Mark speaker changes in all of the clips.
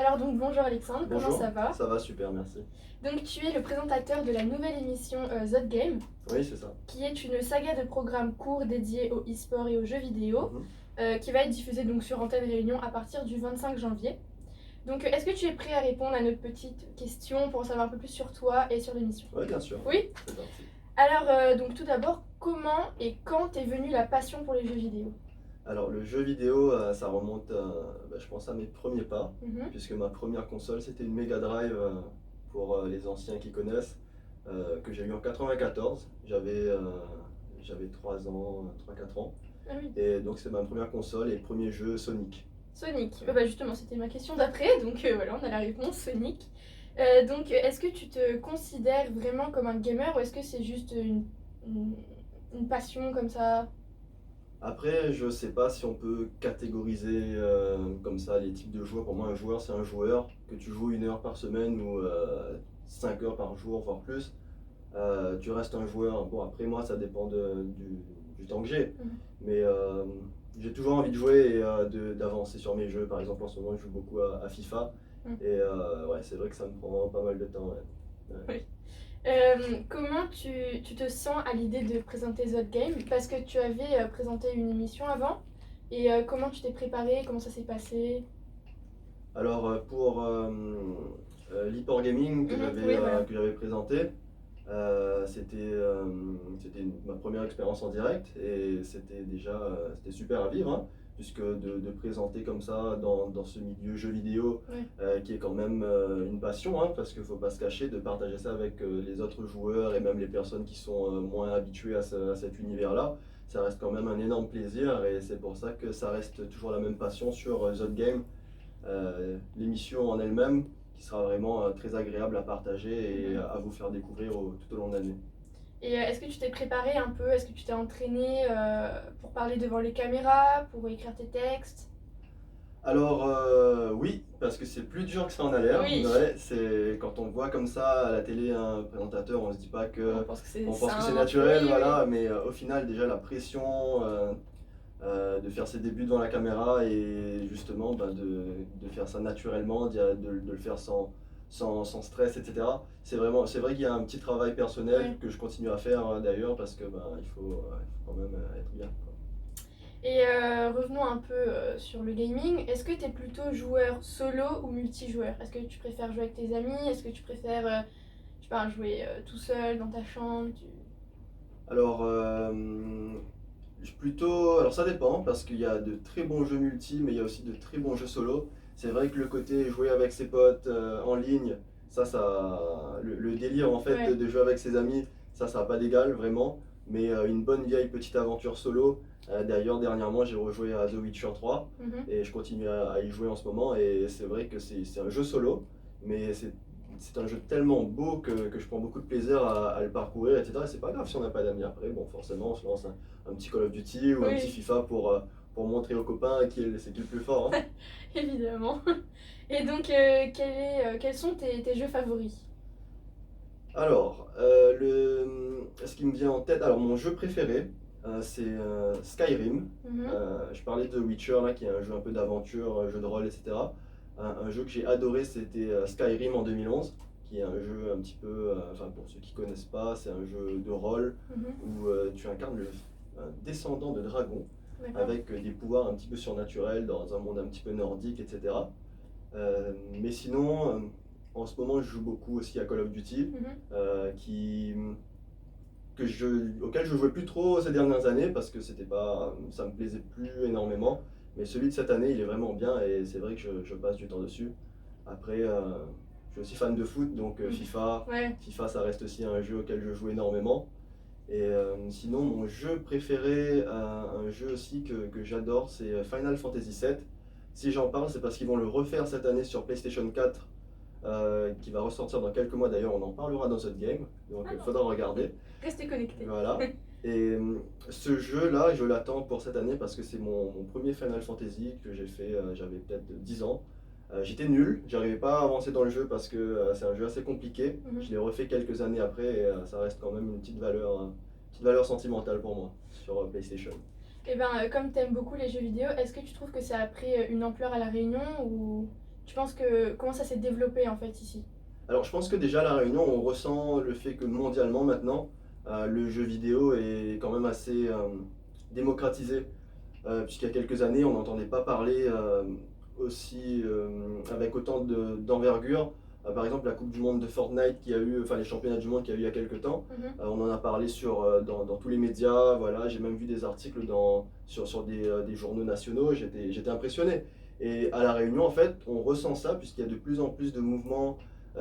Speaker 1: Alors donc bonjour Alexandre, comment
Speaker 2: Bonjour,
Speaker 1: ça va?
Speaker 2: ça va super, merci.
Speaker 1: Donc tu es le présentateur de la nouvelle émission The Game,
Speaker 2: Oui, c'est ça.
Speaker 1: qui est une saga de programmes courts dédiés au e-sport et aux jeux vidéo,
Speaker 2: Mhm.
Speaker 1: qui va être diffusée donc sur Antenne Réunion à partir du 25 janvier. Donc est-ce que tu es prêt à répondre à nos petites questions pour en savoir un peu plus sur toi et sur l'émission?
Speaker 2: Oui, bien sûr.
Speaker 1: Oui?
Speaker 2: C'est parti.
Speaker 1: Alors donc tout d'abord, comment et quand est venue la passion pour les jeux vidéo?
Speaker 2: Alors, le jeu vidéo, ça remonte, je pense, à mes premiers pas,
Speaker 1: Mhm.
Speaker 2: puisque ma première console, c'était une Mega Drive, pour les anciens qui connaissent, que j'ai eu en 94. J'avais 3 ans, 3-4 ans.
Speaker 1: Ah oui.
Speaker 2: Et donc, c'est ma première console et premier jeu Sonic.
Speaker 1: Sonic. Bah justement, c'était ma question d'après, donc voilà, on a la réponse, Sonic. Donc, est-ce que tu te considères vraiment comme un gamer ou est-ce que c'est juste une- une passion comme ça?
Speaker 2: Après, je sais pas si on peut catégoriser comme ça les types de joueurs. Pour moi, un joueur, c'est un joueur, que tu joues 1 heure par semaine ou 5 heures par jour, voire plus. Tu restes un joueur. Bon, après moi, ça dépend du temps que j'ai.
Speaker 1: Mhm.
Speaker 2: Mais j'ai toujours envie de jouer et d'avancer sur mes jeux. Par exemple, en ce moment, je joue beaucoup à FIFA.
Speaker 1: Mhm.
Speaker 2: Et ouais, c'est vrai que ça me prend pas mal de temps. Ouais. Ouais.
Speaker 1: Oui. Comment tu te sens à l'idée de présenter The Game? Parce que tu avais présenté une émission avant. Et comment tu t'es préparé? Comment ça s'est passé?
Speaker 2: Alors, pour l'e-sport gaming
Speaker 1: Mhm, oui, voilà.
Speaker 2: que j'avais présenté, c'était ma première expérience en direct et c'était déjà c'était super à vivre, hein, puisque de présenter comme ça dans ce milieu jeu vidéo,
Speaker 1: Ouais.
Speaker 2: qui est quand même une passion, hein, parce qu'il ne faut pas se cacher, de partager ça avec les autres joueurs et même les personnes qui sont moins habituées à cet univers-là, ça reste quand même un énorme plaisir et c'est pour ça que ça reste toujours la même passion sur The Game, l'émission en elle-même qui sera vraiment très agréable à partager et
Speaker 1: Mhm.
Speaker 2: à vous faire découvrir tout au long de l'année.
Speaker 1: Et est-ce que tu t'es préparé un peu? Est-ce que tu t'es entraîné pour parler devant les caméras, pour écrire tes textes?
Speaker 2: Alors oui, parce que c'est plus dur que ça en a l'air.
Speaker 1: Oui,
Speaker 2: Ouais, c'est quand on voit comme ça à la télé un présentateur, on se dit pas
Speaker 1: on
Speaker 2: que
Speaker 1: pense que c'est
Speaker 2: on pense que c'est
Speaker 1: simple.
Speaker 2: naturel,
Speaker 1: Oui, oui.
Speaker 2: voilà, mais au final déjà la pression de faire ses débuts devant la caméra et justement de faire ça naturellement, de le faire sans stress, etc. C'est vrai qu'il y a un petit travail personnel
Speaker 1: Ouais.
Speaker 2: que je continue à faire d'ailleurs parce que il faut quand même être bien, quoi.
Speaker 1: Et revenons un peu sur le gaming. Est-ce que tu es plutôt joueur solo ou multijoueur? Est-ce que tu préfères jouer avec tes amis? Est-ce que tu préfères je sais pas, jouer tout seul dans ta chambre?
Speaker 2: Alors, alors ça dépend parce qu'il y a de très bons jeux multi, mais il y a aussi de très bons jeux solo. C'est vrai que le côté jouer avec ses potes en ligne, le délire en fait
Speaker 1: Ouais.
Speaker 2: de jouer avec ses amis, ça n'a pas d'égal vraiment. Mais une bonne vieille petite aventure solo. D'ailleurs, dernièrement, j'ai rejoué à The Witcher 3
Speaker 1: Mhm.
Speaker 2: et je continue à y jouer en ce moment. Et c'est vrai que c'est un jeu solo, mais c'est un jeu tellement beau que je prends beaucoup de plaisir à le parcourir, etc. Et c'est pas grave si on n'a pas d'amis après. Bon, forcément, on se lance un petit Call of Duty ou un petit
Speaker 1: Oui,
Speaker 2: FIFA pour montrer aux copains c'est qui le plus fort, hein.
Speaker 1: évidemment. Et donc, quels sont tes jeux favoris?
Speaker 2: Alors, ce qui me vient en tête, alors mon jeu préféré, c'est Skyrim.
Speaker 1: Mhm.
Speaker 2: Je parlais de Witcher, là, qui est un jeu un peu d'aventure, un jeu de rôle, etc. Un jeu que j'ai adoré, c'était Skyrim en 2011, qui est un jeu un petit peu, enfin pour ceux qui connaissent pas, c'est un jeu de rôle
Speaker 1: Mhm.
Speaker 2: où tu incarnes un descendant de dragon
Speaker 1: D'accord.
Speaker 2: avec des pouvoirs un petit peu surnaturels dans un monde un petit peu nordique, etc. Mais sinon, en ce moment, je joue beaucoup aussi à Call of Duty,
Speaker 1: Mhm.
Speaker 2: euh, qui, auquel je jouais plus trop ces dernières années parce que ça me plaisait plus énormément. Mais celui de cette année, il est vraiment bien et c'est vrai que je passe du temps dessus. Après, je suis aussi fan de foot, donc
Speaker 1: Mhm.
Speaker 2: FIFA.
Speaker 1: Ouais.
Speaker 2: FIFA, ça reste aussi un jeu auquel je joue énormément. Et sinon, mon jeu préféré, un jeu aussi que j'adore, c'est Final Fantasy VII. Si j'en parle, c'est parce qu'ils vont le refaire cette année sur PlayStation 4, qui va ressortir dans quelques mois d'ailleurs. On en parlera dans cette game, donc il
Speaker 1: Ah,
Speaker 2: faudra regarder.
Speaker 1: restez connectés.
Speaker 2: Voilà. Et ce jeu-là, je l'attends pour cette année parce que c'est mon premier Final Fantasy que j'ai fait, j'avais peut-être 10 ans. J'étais nul, j'arrivais pas à avancer dans le jeu parce que c'est un jeu assez compliqué.
Speaker 1: Mhm.
Speaker 2: Je l'ai refait quelques années après et ça reste quand même une petite valeur sentimentale pour moi sur PlayStation.
Speaker 1: Et ben, comme t'aimes beaucoup les jeux vidéo, est-ce que tu trouves que ça a pris une ampleur à La Réunion ou tu penses que comment ça s'est développé en fait ici?
Speaker 2: Alors je pense que déjà à La Réunion, on ressent le fait que mondialement maintenant, le jeu vidéo est quand même assez démocratisé. Puisqu'il y a quelques années, on n'entendait pas parler aussi avec autant d'envergure. Par exemple, la Coupe du Monde de Fortnite qui a eu, enfin les championnats du monde qu'il y a eu il y a quelques temps,
Speaker 1: Mhm.
Speaker 2: on en a parlé dans tous les médias. Voilà, j'ai même vu des articles sur des journaux nationaux. J'étais impressionné. Et à La Réunion, en fait, on ressent ça puisqu'il y a de plus en plus de mouvements.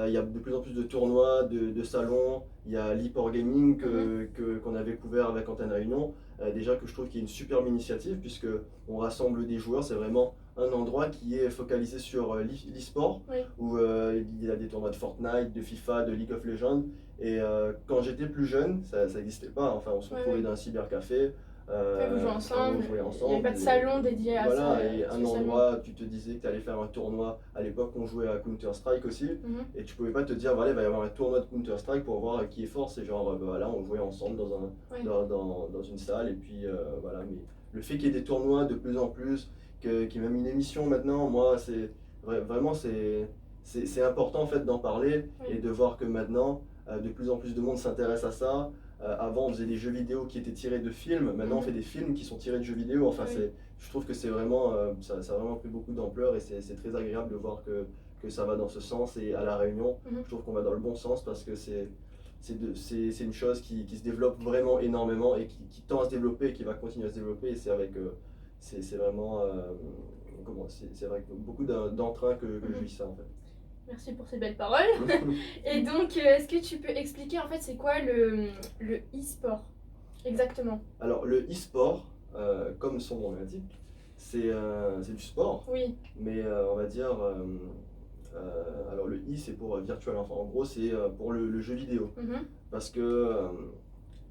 Speaker 2: Il y a de plus en plus de tournois, de salons. Il y a l'e-sport gaming
Speaker 1: Mhm.
Speaker 2: qu'on avait couvert avec Antenne Réunion. Déjà que je trouve qu'il y a une superbe initiative puisque on rassemble des joueurs, c'est vraiment un endroit qui est focalisé sur l'e-sport
Speaker 1: Oui.
Speaker 2: où il y a des tournois de Fortnite, de FIFA, de League of Legends. Et quand j'étais plus jeune, ça n'existait pas. Enfin, on se
Speaker 1: Oui,
Speaker 2: retrouvait
Speaker 1: oui.
Speaker 2: dans un cybercafé,
Speaker 1: Ouais, vous jouez
Speaker 2: on
Speaker 1: ensemble,
Speaker 2: jouait
Speaker 1: il n'y avait pas
Speaker 2: ensemble.
Speaker 1: de salon dédié à ça
Speaker 2: Voilà, et un
Speaker 1: spécialement.
Speaker 2: endroit, tu te disais que tu allais faire un tournoi. À l'époque, on jouait à Counter-Strike aussi.
Speaker 1: Mhm.
Speaker 2: Et tu pouvais pas te dire, voilà, il va y avoir un tournoi de Counter-Strike pour voir qui est fort. C'est genre, bah, voilà, on jouait ensemble
Speaker 1: Oui.
Speaker 2: dans une salle. Et puis, voilà. Mais le fait qu'il y ait des tournois de plus en plus, qu'il y ait même une émission maintenant, moi, vraiment, c'est important en fait d'en parler et
Speaker 1: Oui.
Speaker 2: de voir que maintenant, de plus en plus de monde s'intéresse à ça. Avant, on faisait des jeux vidéo qui étaient tirés de films. Maintenant, on
Speaker 1: Mhm.
Speaker 2: fait des films qui sont tirés de jeux vidéo. Enfin,
Speaker 1: Oui.
Speaker 2: je trouve que c'est vraiment, ça a vraiment pris beaucoup d'ampleur et c'est très agréable de voir que ça va dans ce sens. Et à La Réunion,
Speaker 1: Mhm.
Speaker 2: je trouve qu'on va dans le bon sens parce que c'est une chose qui se développe vraiment énormément et qui tend à se développer et qui va continuer à se développer. Et c'est avec, c'est vraiment, c'est avec beaucoup d'entrain que je
Speaker 1: Mhm.
Speaker 2: vis ça en fait.
Speaker 1: Merci pour ces belles paroles. Et donc, est-ce que tu peux expliquer en fait c'est quoi le e-sport exactement?
Speaker 2: Alors, le e-sport, comme son nom l'indique, c'est du sport,
Speaker 1: Oui.
Speaker 2: mais on va dire. Alors, le e, c'est pour virtual, enfin, en gros, c'est pour le jeu vidéo.
Speaker 1: Mhm.
Speaker 2: Parce que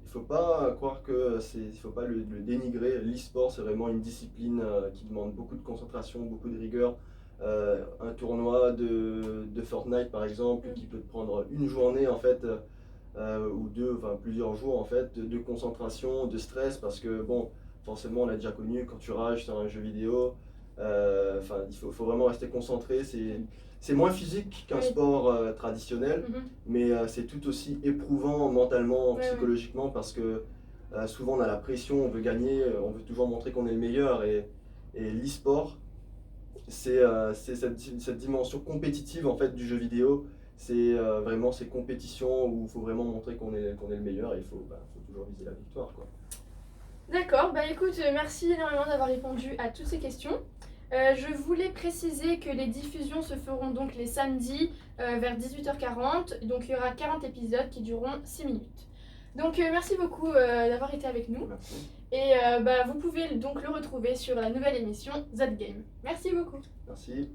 Speaker 2: il faut pas croire que il faut pas le dénigrer. L'e-sport, c'est vraiment une discipline qui demande beaucoup de concentration, beaucoup de rigueur. Un tournoi de Fortnite, par exemple,
Speaker 1: Mm.
Speaker 2: qui peut te prendre une journée, en fait, ou deux, enfin plusieurs jours en fait, de concentration, de stress, parce que bon, forcément on l'a déjà connu, quand tu rages sur un jeu vidéo, enfin faut vraiment rester concentré, c'est moins physique qu'un
Speaker 1: Oui.
Speaker 2: sport traditionnel,
Speaker 1: Mhm.
Speaker 2: mais c'est tout aussi éprouvant mentalement,
Speaker 1: Ouais, ouais.
Speaker 2: psychologiquement, parce que souvent on a la pression, on veut gagner, on veut toujours montrer qu'on est le meilleur, et l'e-sport, c'est cette dimension compétitive en fait du jeu vidéo. C'est vraiment ces compétitions où il faut vraiment montrer qu'on est le meilleur et faut toujours viser la victoire, quoi.
Speaker 1: D'accord, bah écoute, merci énormément d'avoir répondu à toutes ces questions. Je voulais préciser que les diffusions se feront donc les samedis vers 18h40. Donc il y aura 40 épisodes qui dureront 6 minutes. Donc merci beaucoup d'avoir été avec nous.
Speaker 2: Merci.
Speaker 1: Et bah, vous pouvez donc le retrouver sur la nouvelle émission Z Game. Merci beaucoup.
Speaker 2: Merci.